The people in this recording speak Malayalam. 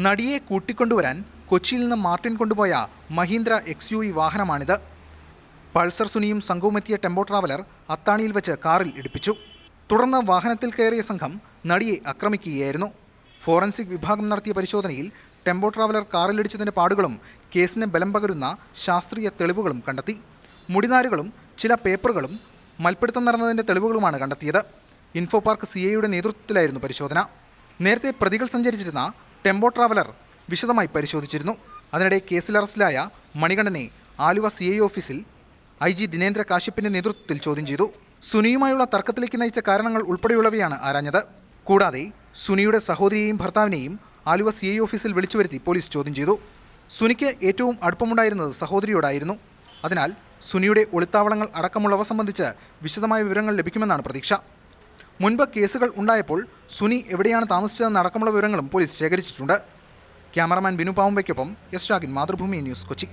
നടിയെ കൂട്ടിക്കൊണ്ടുവരാൻ കൊച്ചിയിൽ നിന്ന് മാർട്ടിൻ കൊണ്ടുപോയ മഹീന്ദ്ര XUV വാഹനമാണിത്. പൾസർ സുനിയും സംഘവുമെത്തിയ ടെമ്പോ ട്രാവലർ അത്താണിയിൽ വെച്ച് കാറിൽ ഇടിപ്പിച്ചു. തുടർന്ന് വാഹനത്തിൽ കയറിയ സംഘം നടിയെ ആക്രമിക്കുകയായിരുന്നു. ഫോറൻസിക് വിഭാഗം നടത്തിയ പരിശോധനയിൽ ടെമ്പോ ട്രാവലർ കാറിലിടിച്ചതിന്റെ പാടുകളും കേസിന് ബലം പകരുന്ന ശാസ്ത്രീയ തെളിവുകളും കണ്ടെത്തി. മുടിനാരുകളും ചില പേപ്പറുകളും മൽപ്പിടുത്തം നടന്നതിന്റെ തെളിവുകളുമാണ് കണ്ടെത്തിയത്. ഇൻഫോ പാർക്ക് CIയുടെ നേതൃത്വത്തിലായിരുന്നു പരിശോധന. നേരത്തെ പ്രതികൾ സഞ്ചരിച്ചിരുന്ന ടെമ്പോ ട്രാവലർ വിശദമായി പരിശോധിച്ചിരുന്നു. അതിനിടെ കേസിൽ അറസ്റ്റിലായ മണികണ്ഠനെ ആലുവ CI ഓഫീസിൽ IG ദിനേന്ദ്ര കാശ്യപിന്റെ നേതൃത്വത്തിൽ ചോദ്യം ചെയ്തു. സുനിയുമായുള്ള തർക്കത്തിലേക്ക് നയിച്ച കാരണങ്ങൾ ഉൾപ്പെടെയുള്ളവയാണ് ആരാഞ്ഞത്. കൂടാതെ സുനിയുടെ സഹോദരിയെയും ഭർത്താവിനെയും ആലുവ CI ഓഫീസിൽ വിളിച്ചുവരുത്തി പോലീസ് ചോദ്യം ചെയ്തു. സുനിക്ക് ഏറ്റവും അടുപ്പമുണ്ടായിരുന്നത് സഹോദരിയോടായിരുന്നു. അതിനാൽ സുനിയുടെ ഒളിത്താവളങ്ങൾ അടക്കമുള്ളവ സംബന്ധിച്ച് വിശദമായ വിവരങ്ങൾ ലഭിക്കുമെന്നാണ് പ്രതീക്ഷ. മുൻപ് കേസുകൾ ഉണ്ടായപ്പോൾ സുനി എവിടെയാണ് താമസിച്ചതെന്ന് അടക്കമുള്ള വിവരങ്ങളും പോലീസ് ശേഖരിച്ചിട്ടുണ്ട്. ക്യാമറാമാൻ ബിനു പാവുമ്പയ്ക്കൊപ്പം S. ഷാഗിൻ, മാതൃഭൂമി ന്യൂസ്, കൊച്ചി.